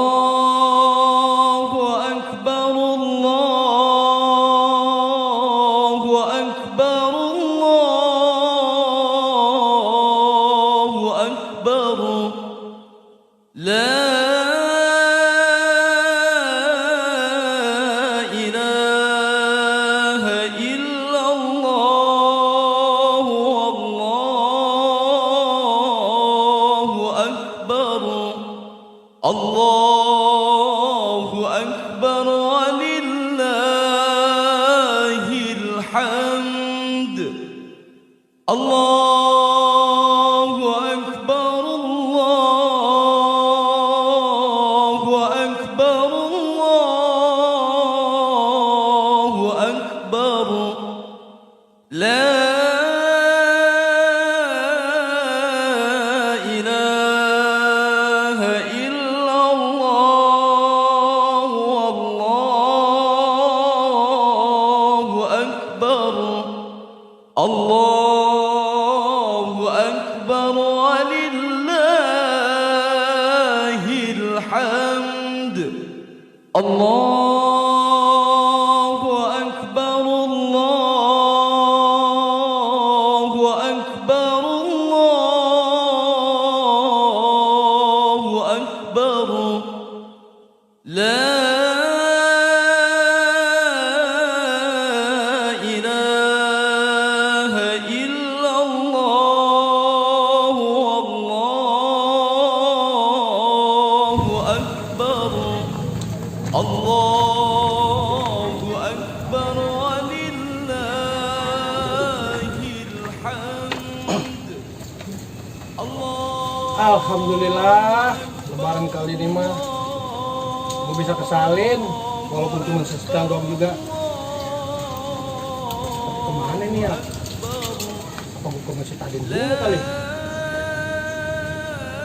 الله أكبر الله أكبر الله أكبر لا إله إلا الله والله أكبر الله أكبر ولله الحمد الله أكبر الله أكبر الله أكبر لا إله إلا الله والله أكبر الله أكبر ولله الحمد الله أكبر الله أكبر الله أكبر لا إله إلا الله والله أكبر الله أكبر ولله الحمد Alhamdulillah, lebaran kali ini mah gue bisa kesalin, walaupun cuma setengah juga. Tapi kemana nih ya? Apa gue ke masjid Adin dulu kali?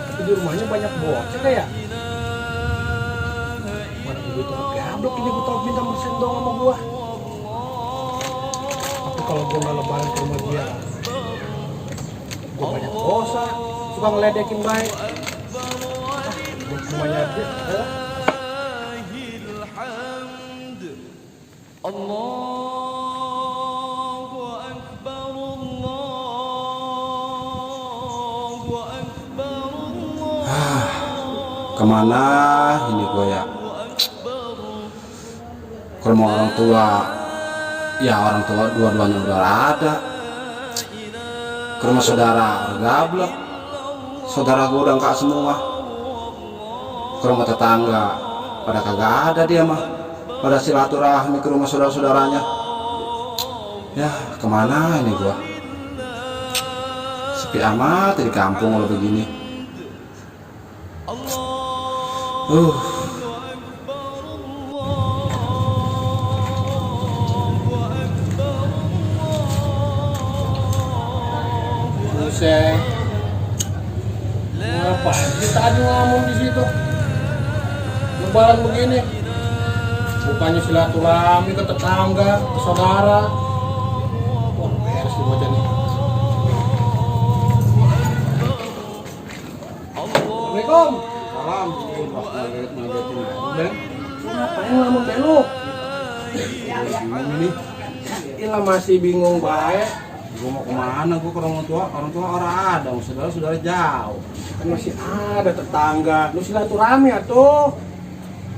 Tapi di rumahnya banyak bocah kayak. Mana ibu itu gablok ini gue tau minta persen dong sama gue. Tapi kalau gue nggak lebaran ke rumah dia, gue banyak dosa, suka ngeledekin baik. Gue ke rumahnya aja, ya. الله أكبر الله أكبر Kemana ini gue ya? Ke rumah orang tua. Ya orang tua dua-duanya udah ada. Ke rumah saudara gablek. Saudara gue udah angkat semua. Ke rumah tetangga pada kagak ada dia mah. Pada silaturahmi ke rumah saudara-saudaranya. Ya kemana ini gue? Sepi amat di kampung kalau begini. Buset. Ngapain sih tadi ngomong di situ? Lebaran begini. Bukannya silaturahmi ke tetangga, ke saudara. Wah, beres nih bocah nih. Assalamualaikum. Salam. Ben, lu ngapain ngelamun belok? Bingung ini. Ilah masih bingung baik. Gue mau kemana? Gue ke orang tua orang ada, saudara jauh. Kan masih ada tetangga. Lu silaturahmi atuh.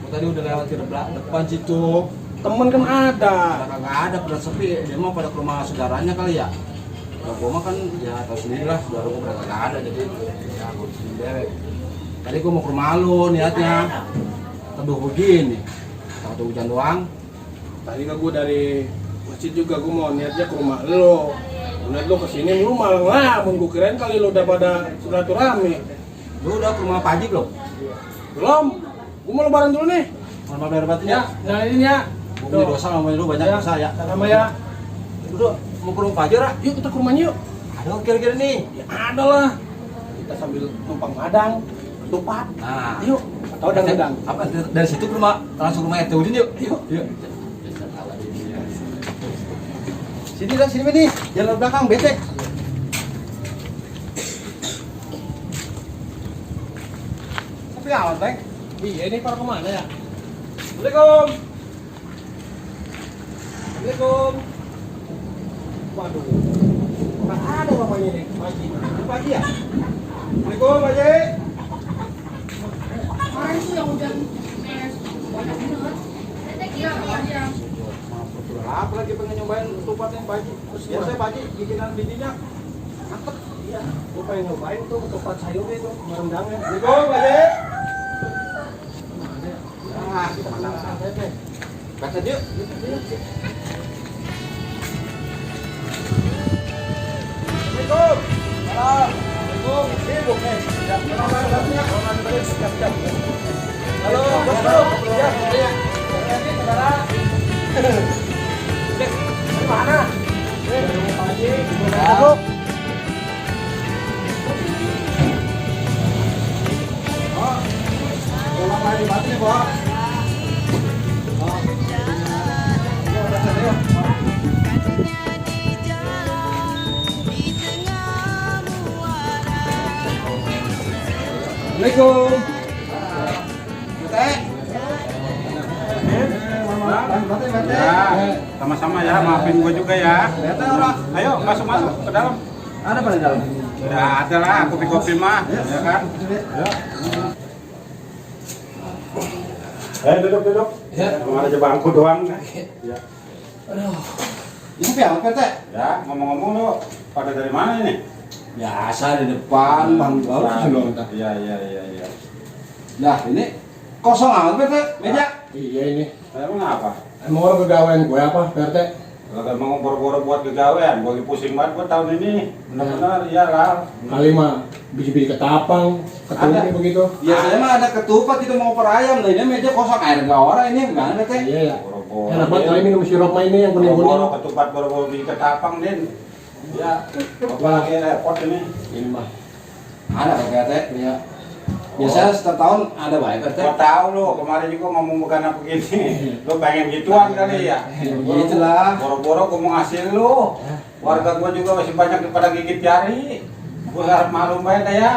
Gue tadi udah lewat di depan situ. Temen kan ada. Kagak ada, pada sepi. Dia mau pada ke rumah saudaranya kali ya. Kalau gue mah kan ya tau sendiri lah, saudara gue pada kagak ada, jadi ya gue sendiri. Tadi gue mau ke rumah lu niatnya. Teduh begini. Takut hujan doang. Tadi kan gue dari masjid juga gue mau niatnya ke rumah lo. Lihat lo kesini lu malah ngelamun, gue kirain kali lo udah pada silaturahmi. Lu udah ke rumah Pak Haji belum? Belum, gue mau lebaran dulu nih. Mau bayar batin Ya, ya? nyalain ya. Gue punya dosa sama lu banyak dosa ya. Sama ya. Udah mau ke rumah Pak Haji Ra? Yuk kita ke rumahnya yuk. Ada kira-kira nih. Ya ada lah. Kita sambil numpang madang, ketupat. Nah, Yuk, atau dang-dang. Apa dari situ ke rumah langsung ke rumah RT Udin yuk. Yuk. Yuk. Sini dah, sini nih. Jalan belakang becek. Apa sepi amat, Bang. Iya, ini para kemana ya? Assalamualaikum. Assalamualaikum. Waduh. Nggak ada bapaknya ini, Pak Haji. Pak Haji ya? Assalamualaikum, Pak Haji. Orang itu yang udah mes banyak bener. Iya, iya. Apa lagi pengen nyobain ketupatnya Pak Haji? Terus biasa Pak Haji bikinan bininya mantep. Iya, gue pengen nyobain tuh ketupat sayurnya itu, rendangnya. Assalamualaikum, Pak Haji. Nah, kita makan santai deh. Baca yuk. Assalamualaikum. Assalamualaikum. Sibuk nih. Siap. Siap. Halo, Bos Bro. Siap. Ya. Hati-hati, saudara. Dek, dari mana? Dari Pak Haji. Masuk. Oh. Pulang lagi mati, Pak. Assalamualaikum. Ya, sama-sama ya, maafin gue juga ya. Ayo masuk ke dalam. Ada apa di dalam? Ya ada lah, kopi-kopi mah, ya kan? Ayo duduk. Ya. Cuma aja bangku doang. Ya. Ini apa Pak Teh? Ya, ngomong-ngomong lo, pada dari mana ini? Biasa di depan, bang baru sebelum kita. Iya. Nah ini kosong amat Pak, meja. Iya ini. Emang apa? Emang orang kegawean gue apa Pak Teh? Kalau mau boro-boro buat kegawean, gue pusing banget gue tahun ini. Benar-benar, iyalah. Kali mah biji-biji ketapang, ketupat Ada. begitu. Biasanya mah ada ketupat itu mau per ayam, nah ini meja kosong air nggak orang ini gimana Teh? Iya ya. Boro-boro. Enak banget kali minum sirup mah ini yang kuning-kuning. Boro-boro ketupat boro-boro di ketapang, Din. Ya, apa lagi repot ini? Ini mah ada Pak Teh. Iya. Biasanya setiap tahun ada baik Pak Teh. Gua tahu lo, kemarin juga ngomong bukan apa begini. Lo pengen gituan kali ya? Gitulah. Boro-boro gua mau ngasih lo. Warga gua juga masih banyak pada gigit jari. Gua harap malu bae dah ya.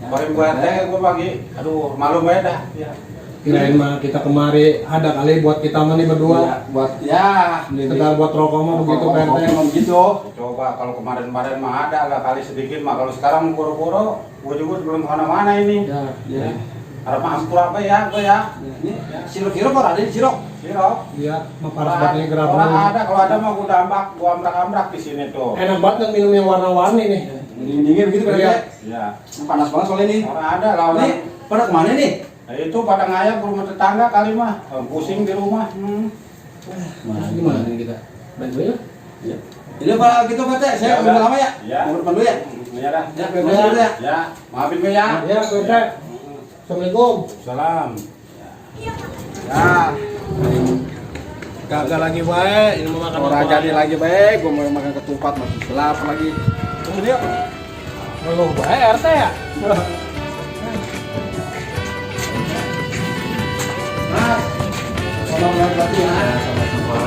Kemarin gua teh gua bagi. Aduh, malu bae dah. Ya. Kirain mah kita kemari ada kali buat kita mah nih berdua. Iya, buat ya Sekedar buat rokok mah begitu Pak Teh. Emang gitu. Coba kalau kemarin-kemarin mah ada lah kali sedikit mah. Kalau sekarang boro-boro, gua juga belum kemana-mana ini. Ya. Harap ampun apa ya, gua ya. Ini sirup-sirup ada di sirup. Siro. Iya, mah panas banget ini gerabah. Kalau ada, kalau ada mah gua ambrak-ambrak di sini tuh. Enak banget kan minum yang warna-warni nih. Dingin-dingin begitu Pak Iya. Teh. Ya. Panas banget soalnya ini. Orang ada lah Ini orang. pada kemana nih? Nah, itu pada ngayap ke rumah tetangga kali mah. Pusing di rumah. Nah, gimana nih kita? Baik ya? Iya. Ini Pak gitu Pak Teh, saya Ya, udah udah. lama ya. Ya. Mau depan dulu ya. Ya dah. Ya, permisi dulu ya. Ya, maafin gue ya. Ya, Pak Teh. Assalamualaikum. Salam. Ya. Kagak lagi baik, ini mau makan Orang apa? jadi lagi baik, gua mau makan ketupat masuk selap lagi. Tunggu dia. Kalau baik RT ya? Mas, tolong lagi ya. Sama-sama.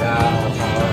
Ya, sama-sama.